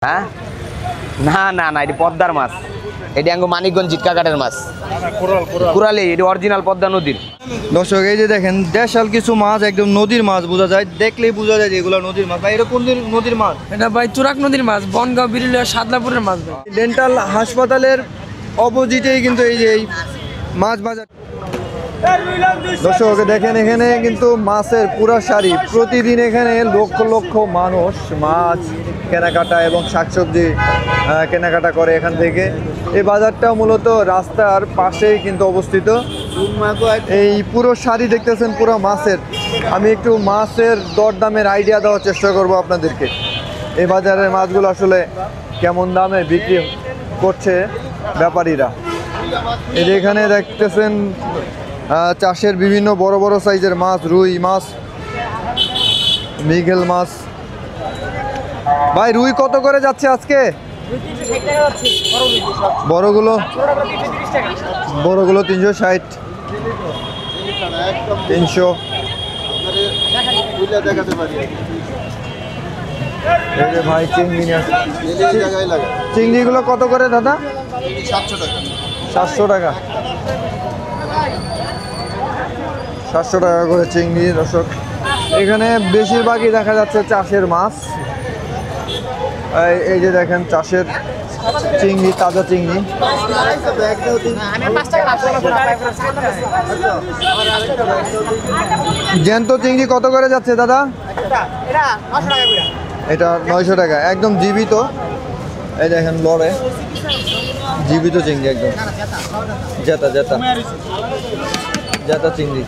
হ্যাঁ না না না, এটি পদ্মার মাছ। এটি আঙ্গু মানিকগঞ্জ জিটকাঘাটের মাছ, কুরালি। এটি অরিজিনাল পদ্মা নদীর। দর্শক এই যে দেখেন দেশাল কিছু মাছ, একদম নদীর মাছ বোঝা যায়, দেখলেই বোঝা যায় যে এগুলো নদীর মাছ। ভাই এটা কোন নদীর মাছ? এটা ভাই তুরাগ নদীর মাছ, বনগাঁও বিরুলিয়া সাদলাপুরের মাছ ভাই। ডেন্টাল হাসপাতালের অপোজিটেই কিন্তু এই যে এই মাছ বাজার। দর্শক দেখেন এখানে কিন্তু মাছের পুরো সারি, প্রতিদিন এখানে লক্ষ লক্ষ মানুষ মাছ কেনাকাটা এবং শাকসবজি কেনাকাটা করে এখান থেকে। এই বাজারটাও মূলত রাস্তার পাশেই কিন্তু অবস্থিত। এই পুরো সারি দেখতেছেন পুরো মাছের। আমি একটু মাছের দরদামের আইডিয়া দেওয়ার চেষ্টা করব আপনাদেরকে। এই বাজারের মাছগুলো আসলে কেমন দামে বিক্রি করছে ব্যাপারীরা। এই যে এখানে দেখতেছেন চাষের বিভিন্ন বড় বড় সাইজের মাছ, রুই মাছ, মৃগেল মাছ। ভাই রুই কত করে যাচ্ছে আজকে? বড়গুলো 360, 300। এই যে ভাই চিংড়ি, চিংড়িগুলো কত করে দাদা? 700 টাকা। 700 টাকা করে চিংড়ি। দর্শক এখানে বেশিরভাগই দেখা যাচ্ছে চাষের মাছ। এই যে দেখেন চাষের চিংড়ি, তাজা চিংড়ি। জ্যান্ত চিংড়ি কত করে যাচ্ছে দাদা? এটা 900 টাকা, একদম জীবিত। এই দেখেন লড়ে জীবিত চিংড়ি, একদম জেতা জেতা জেতা চিংড়ি।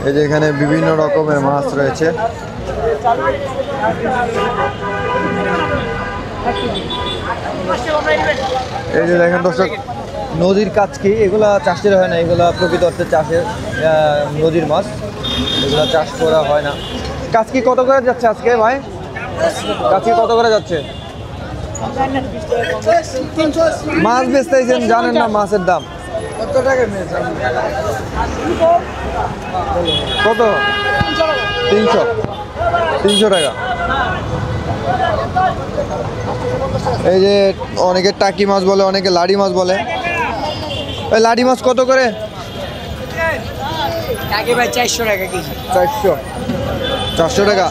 এই যে এখানে বিভিন্ন রকমের মাছ রয়েছে। এই যে দেখেন দর্শক নদীর কাচকি, এগুলা চাষের হয় না, এগুলা প্রকৃত অর্থে চাষের নদীর মাছ, এগুলা চাষ করা হয় না। কাচকি কত করে যাচ্ছে আজকে ভাই? কাচকি কত করে যাচ্ছে? মাছ বেচতেছেন জানেন না মাছের দাম কত টাকা? কত? 300 টাকা। এই যে অনেকে টাকি মাছ বলে, অনেকে লাড়ি মাছ বলে। ওই লাড়ি মাছ কত করে? 400 টাকা।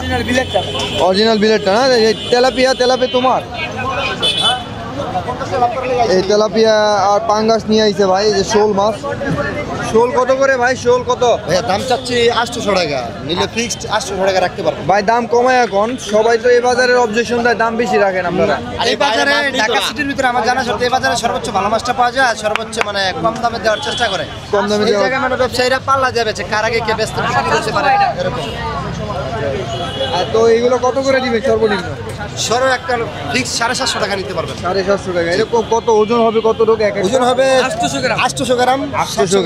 অরিজিনাল বিলেটটা না? এই তেলাপিয়া তোমার? এই তেলাপিয়া আর পাঙ্গাস নিয়ে আইছে ভাই। এই যে শোল মাছ, শোল কত করে ভাই? শোল কত? দাম চাচ্ছি 800 টাকা, নিলে ফিক্সড 800 টাকা রাখতে পারবো ভাই। দাম কমায় এখন সবাই তো এই বাজারের অবজেকশন দেয়, দাম বেশি রাখেন আপনারা। এই বাজারে ঢাকা সিটির ভিতরে আমার জানা সত্ত্বে এই বাজারে সর্বোচ্চ ভালো মাছটা পাওয়া যায়, আর সর্বোচ্চ মানে কম দামে দেওয়ার চেষ্টা করে। কম দামে এই জায়গায় মানে ব্যবসায়ীরা পাল্লা যাবে, কার আগে কে ব্যস্ত করতে পারে এরকম। তো এইগুলো কত করে দিবে সর্বনিম্ন? সরো একটা ফিক্স 750 টাকা নিতে পারবেন। 750 টাকা। এরকম কত ওজন হবে? কত লোক? ওজন হবে 800 গ্রাম। 800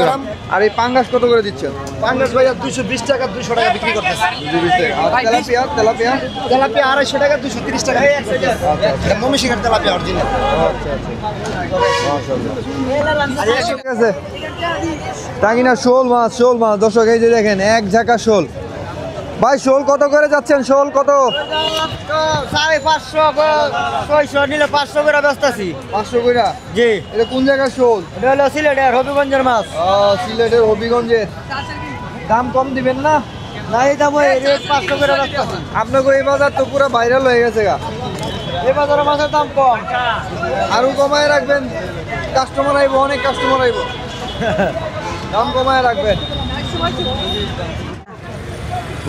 গ্রাম। আর এই পাঙ্গাস কত করে দিচ্ছেন? পাঙ্গাস ভাই 220 টাকা, 200 টাকা বিক্রি করতেছে। 220 টাকা। আর তেলাপিয়া? তেলাপিয়া 250 টাকা, 230 টাকা। এটা মমিশিকার তেলাপিয়া অরিজিনাল। আচ্ছা মাশাআল্লাহ। ঠিক আছে টাঙ্গিনা শোল মাছ, শোল মাছ। দর্শক এই যে দেখেন এক ঝাঁকা শোল। ভাই শোল কত করে যাচ্ছেন? শোল কত? 550 নিলে 500 করে বেচতাছি। 500 করে? জি। এটা কোন জায়গার শোল? এটা হলো সিলেটের হবিগঞ্জের মাছ। সিলেটের হবিগঞ্জের। দাম কম দিবেন না? না এই দাম 500 করে বেচতাছি। আপনাকে এই বাজার তো পুরো ভাইরাল হয়ে গেছে গা। এই বাজারে মাছের দাম কম, আরো কমায় রাখবেন, কাস্টমার আইব, অনেক কাস্টমার আইব। দাম কমায় রাখবেন।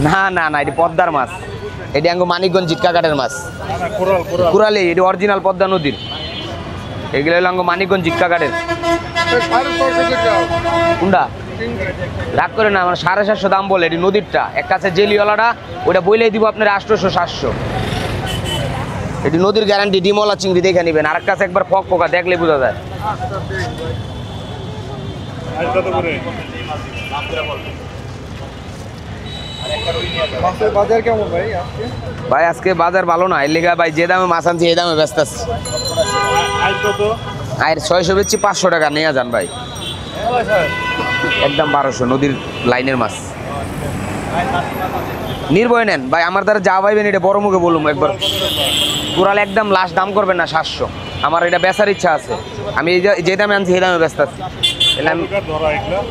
না না না, এটি পদ্মার মাছ। এটি আঙ্গু মানিকগঞ্জ জিটকাঘাটের মাছ, কুরালি। এটি অরিজিনাল পদ্মা নদীর। এগুলো হলো আঙ্গু মানিকগঞ্জ জিটকাঘাটের। কোনটা? রাগ করে না, আমার 750 দাম বলে। এটি নদীরটা, এক কাছে জেলিওয়ালাটা, ওটা বইলেই দিব আপনার 800-700। এটি নদীর গ্যারান্টি, ডিমলা চিংড়ি দেখে নেবেন। আর কাছে একবার ফক পোকা দেখলে বোঝা যায়। মাছের বাজার কেমন ভাই আজকে? ভাই আজকে বাজার ভালো না, এর লেগে ভাই যে দামে মাছ আনছি এই দামে ব্যস্ত আছি। আর 600 বেচছি, 500 টাকা নিয়ে যান ভাই। একদম 1200 নদীর লাইনের মাছ। নির্ভয় নেন ভাই, আমার দ্বারা যা পাইবেন এটা বড় মুখে বলুম একবার। পুরাল একদম লাস্ট দাম করবেন না 700। আমার এটা বেচার ইচ্ছা আছে, আমি এই যে দামে আনছি সেই দামে ব্যস্ত আছি।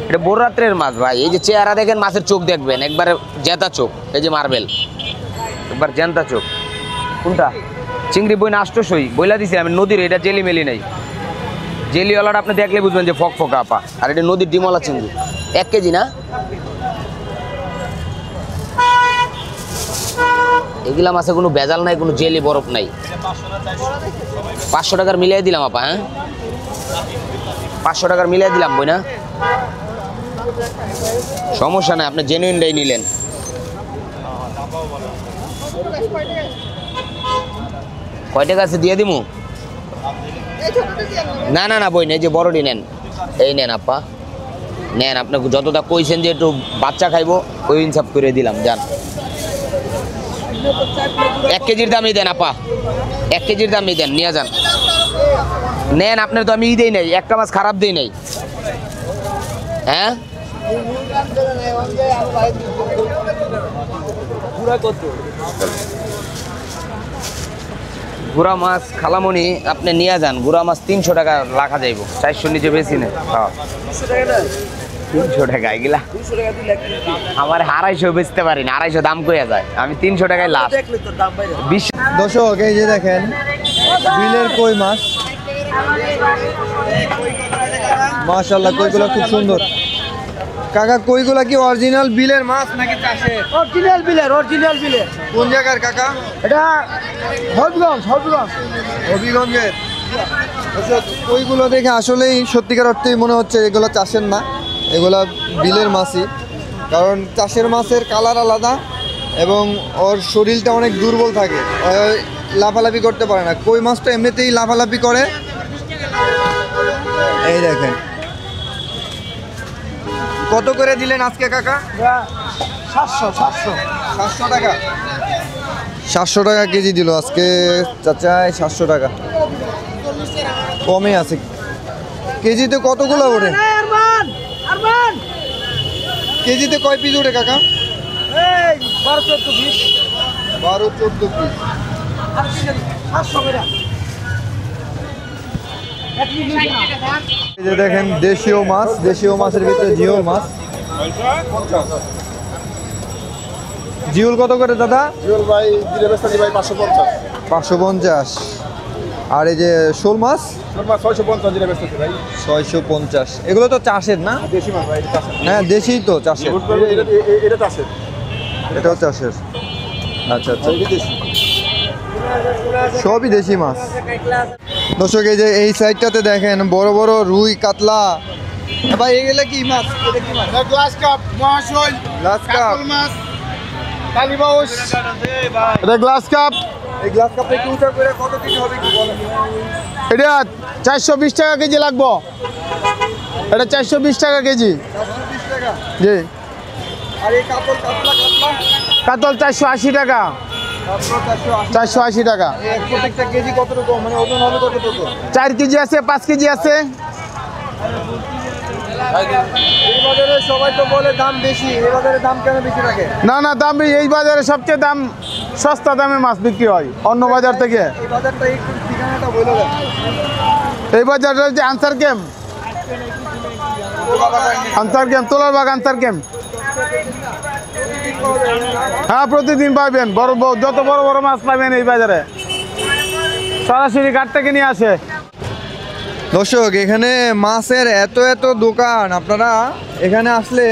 এটা বড় রাত্রের মাছ ভাই, এই যে চেহারা দেখেন, মাছের চোখ দেখবেন একবারে জেতা চোখ, এই যে মার্বেল একবার জেন্তা চোখ। কোনটা চিংড়ি বই না 800 বইলা দিছি আমি, নদীর এটা জেলি মেলি নেই। জেলিওয়ালাটা আপনি দেখলে বুঝবেন যে ফক ফকা আপা, আর এটা নদীর ডিমওয়ালা চিংড়ি 1 কেজি না। এগুলা মাছে কোনো ভেজাল নাই, কোনো জেলি বরফ নাই। 500 টাকার মিলিয়ে দিলাম আপা। হ্যাঁ 500 টাকার মিলিয়ে দিলাম বই না, সমস্যা নাই, আপনি জেনুইনটাই নিলেন। কয় টাকা আছে দিয়ে দিমু? না না না বই না, এই যে বড়টি নেন, এই নেন আপা নেন। আপনাকে যতটা কইছেন যে একটু বাচ্চা খাইবো ওই হিসাব করে দিলাম, যান। 1 কেজির দামই দেন আপা, 1 কেজির দামই দেন, নিয়ে যান। নেন, আপনার তো আমি দেই নাই, একটা মাছ খারাপ দেই নাই। হ্যাঁ গুড়া মাছ খালামণি আপনি নিয়ে যান। গুড়া মাছ 300 টাকা রাখা যাইব, 400 নিচে বেশি নেই। হ্যাঁ 300 টাকা এগুলা আমার 250 বেচতে পারি না, 250 দাম কইয়া যায়, আমি 300 টাকায় লাস্ট। দর্শক এই যে দেখেন বিলের কই মাছ, মাশাআল্লাহ কইগুলো খুব সুন্দর। কাকা কইগুলা কি অরিজিনাল বিলের মাছ নাকি চাষের? অরিজিনাল বিলের, অরিজিনাল বিলের। কোন জায়গার কাকা? এটা হবিগঞ্জ, হবিগঞ্জ। হবিগঞ্জের। দর্শক কইগুলো দেখে আসলেই সত্যিকার অর্থেই মনে হচ্ছে এগুলো চাষের না, এগুলা বিলের মাছই। কারণ চাষের মাছের কালার আলাদা এবং ওর শরীরটা অনেক দুর্বল থাকে, ও লাফালাফি করতে পারে না। কই মাছটা এমনিতেই লাফালাফি করে। এই দেখেন কত করে দিলেন আজকে কাকা? 700 টাকা। 700 টাকা কেজি দিল আজকে চাচাই, 700 টাকা কমে আছে। কেজিতে কতগুলো ওঠে? কেজিতে কয় পিস ওঠে কাকা? 12-14 পিস। 12-14 পিস। এই যে দেখেন দেশীয় মাছ, দেশীয় মাছের ভিতরে জিওল মাছ। জিওল কত করে দাদা? জিওল ভাই দিলে বেস্তানি ভাই 550। 550। আর এই যে শোল মাছ? শোল মাছ 650 দিলে বেস্তানি ভাই। 650। এগুলো তো চাষের না? দেশি মাছ ভাই, এটা চাষের। হ্যাঁ দেশি তো, চাষের। এটা চাষের। এটাও চাষের। আচ্ছা আচ্ছা, এটা দেশি। সবই দেশি মাছ। দর্শক এই যে এই সাইডটাতে দেখেন বড় বড় রুই, কাতলা। ভাই এগুলা কি মাছ? এটা কি মাছ? এটা গ্লাস কাপ, মহাশয়, গ্লাস কাপ। কাতল মাছ, কালীবাউস। এটা গ্লাস কাপ। এই গ্লাস কাপটা একটু উঁচা করে কত কেজি হবে কি বলেন? এটা 420 টাকা কেজি লাগবো। এটা 420 টাকা কেজি। 420 টাকা। জি। আর এই কাতল, কাতলা, কাতল 480 টাকা। কাতলা 480। 480 টাকা। এই প্রত্যেকটা কেজি কতটুকু, মানে ওজন হবে কতটুকু? 4 কেজি আছে, 5 কেজি আছে। এই বাজারে সবাই তো বলে দাম বেশি, এই বাজারে দাম কেন বেশি থাকে? না না, দাম এই বাজারে সবচেয়ে দাম সস্তা দামে মাছ বিক্রি হয় অন্য বাজার থেকে। এই বাজারটা একটু ঠিকানাটা বলে দেন। এই বাজারটা হচ্ছে Ansar camp, Ansar camp, Tolarbag Ansar camp. হ্যাঁ প্রতিদিন পাবেন, যত বড় বড় মাছ পাবেন এই বাজারে, সরাসরি ঘাট থেকে নিয়ে আসে। দর্শক এখানে মাছের এত এত দোকান, আপনারা এখানে আসলে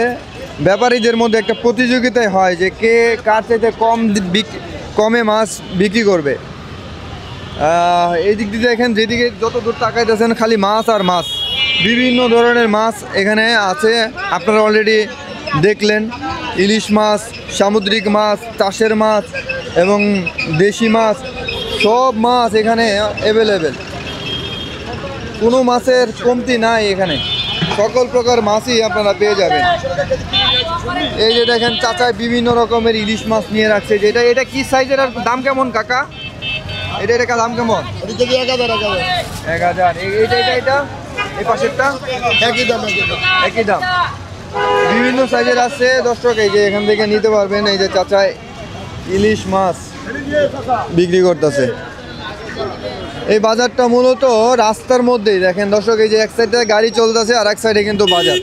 ব্যাপারীদের মধ্যে একটা প্রতিযোগিতায় হয় যে কে কার চাইতে কমে মাছ বিক্রি করবে। এই দিক দিয়ে দেখেন, যেদিকে যত দূর তাকাইতেছেন খালি মাছ আর মাছ, বিভিন্ন ধরনের মাছ এখানে আছে। আপনারা অলরেডি দেখলেন ইলিশ মাছ, সামুদ্রিক মাছ, চাষের মাছ এবং দেশি মাছ, সব মাছ এখানে অ্যাভেলেবেল। কোনো মাছের কমতি নাই এখানে, সকল প্রকার মাছই আপনারা পেয়ে যাবেন। এই যে দেখেন চাচায় বিভিন্ন রকমের ইলিশ মাছ নিয়ে রাখছে। যেটা এটা কি সাইজের আর দাম কেমন কাকা? এটা দাম কেমন? 1000। 1000। এটা এই পাশেরটা একই দাম। একই দাম। বিভিন্ন সাইজের আছে দর্শক, এই যে এখান থেকে নিতে পারবেন। এই যে চাচা ইলিশ মাছ বিক্রি করতেছে। এই বাজারটা মূলত রাস্তার মধ্যেই, দেখেন দর্শক, এই যে এক সাইডে গাড়ি চলতেছে আর এক সাইডে কিন্তু বাজার।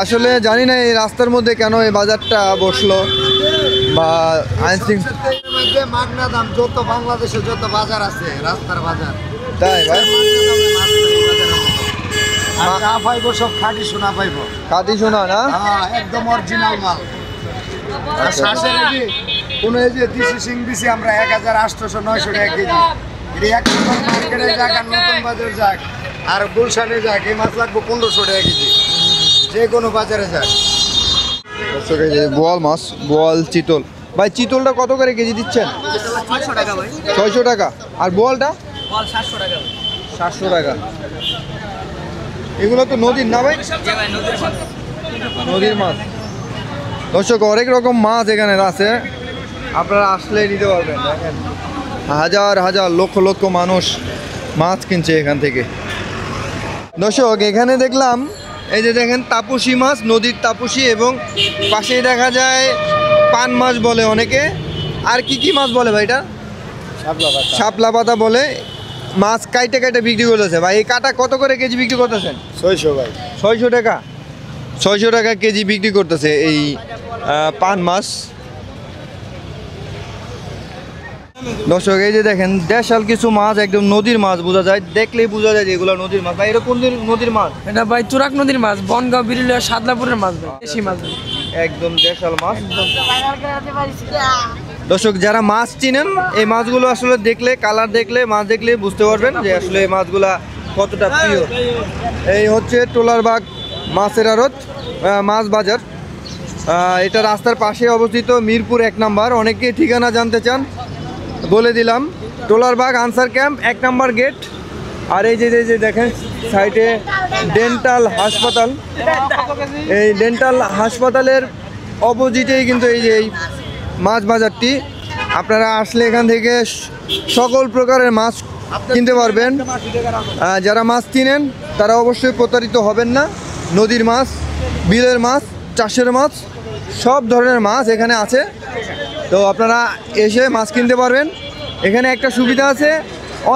আসলে জানি না এই রাস্তার মধ্যে কেন এই বাজারটা বসলো বা আইন শৃঙ্খলা। মাগনা দাম যত বাংলাদেশে যত বাজার আছে রাস্তার বাজার, তাই ভাই, আর যা পাইবো সব খাঁটি সোনা পাইবো। খাঁটি সোনা না? হ্যাঁ, একদম অরিজিনাল মাল। আর শ্বাসের এই যে কোনো এই যে দেশি সিং দিছি আমরা 1800-900 টাকা কেজি। এটা এক নম্বর মার্কেটে যাক আর নতুন বাজারে যাক আর গুলশানে যাক, এই মাছ লাগবে 1500 টাকা কেজি, যে কোনো বাজারে যাক। দর্শক এই যে বোয়াল মাছ, বোয়াল চিতল। ভাই চিতলটা কত করে কেজি দিচ্ছেন? 600 টাকা ভাই। 600 টাকা। আর বোয়ালটা? বল 700 টাকা। 700 টাকা। এগুলো তো নদীর না ভাই? নদীর মাছ। দর্শক অনেক রকম মাছ এখানে আছে, আপনারা আসলে নিতে পারবেন। দেখেন হাজার হাজার লক্ষ লক্ষ মানুষ মাছ কিনছে এখান থেকে। দর্শক এখানে দেখলাম এই যে দেখেন তাপসী মাছ, নদীর তাপসী, এবং পাশেই দেখা যায় পান মাছ বলে অনেকে। আর কি কি মাছ বলে ভাই এটা? শাপলা পাতা বলে। মাছ কাইটে কাইটে বিক্রি করতেছে ভাই। এই কাটা কত করে কেজি বিক্রি করতেছেন? 600 ভাই। 600 টাকা। 600 টাকা কেজি বিক্রি করতেছে এই পান মাছ। দর্শক এই যে দেখেন দেশাল কিছু মাছ, একদম নদীর মাছ বোঝা যায়, দেখলেই বোঝা যায় যে এগুলো নদীর মাছ। ভাই এটা কোন নদীর মাছ? এটা ভাই তুরাগ নদীর মাছ, বনগাঁও বিরুলিয়া সাদলাপুরের মাছ ভাই, দেশি মাছ ভাই। একদম দেশাল মাছ। দর্শক যারা মাছ চিনেন এই মাছগুলো আসলে দেখলে, কালার দেখলে, মাছ দেখলে বুঝতে পারবেন যে আসলে এই মাছগুলা কতটা প্রিয়। এই হচ্ছে টোলারবাগ মাছের আড়ত, মাছ বাজার। এটা রাস্তার পাশে অবস্থিত, মিরপুর 1 নাম্বার। অনেকে ঠিকানা জানতে চান, বলে দিলাম। Tolarbag Ansar camp 1 number gate. আর এই যে দেখেন সাইডে ডেন্টাল হাসপাতাল, এই ডেন্টাল হাসপাতালের অপোজিটেই কিন্তু এই যে এই মাছ বাজারটি। আপনারা আসলে এখান থেকে সকল প্রকারের মাছ কিনতে পারবেন। যারা মাছ কিনেন তারা অবশ্যই প্রতারিত হবেন না। নদীর মাছ, বিলের মাছ, চাষের মাছ, সব ধরনের মাছ এখানে আছে। তো আপনারা এসে মাছ কিনতে পারবেন। এখানে একটা সুবিধা আছে,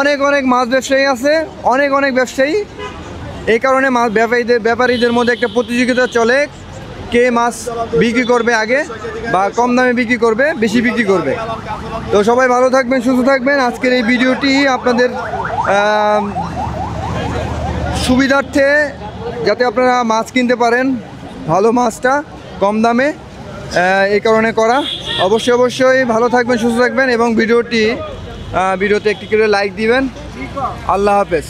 অনেক অনেক মাছ ব্যবসায়ী আছে, অনেক অনেক ব্যবসায়ী। এই কারণে মাছ ব্যাপারীদের মধ্যে একটা প্রতিযোগিতা চলে, কে মাছ বিক্রি করবে আগে বা কম দামে বিক্রি করবে, বেশি বিক্রি করবে। তো সবাই ভালো থাকবেন, সুস্থ থাকবেন। আজকের এই ভিডিওটি আপনাদের সুবিধার্থে, যাতে আপনারা মাছ কিনতে পারেন ভালো মাছটা কম দামে, এই কারণে করা। অবশ্যই ভালো থাকবেন, সুস্থ থাকবেন এবং ভিডিওতে একটি করে লাইক দিবেন। আল্লাহ হাফেজ।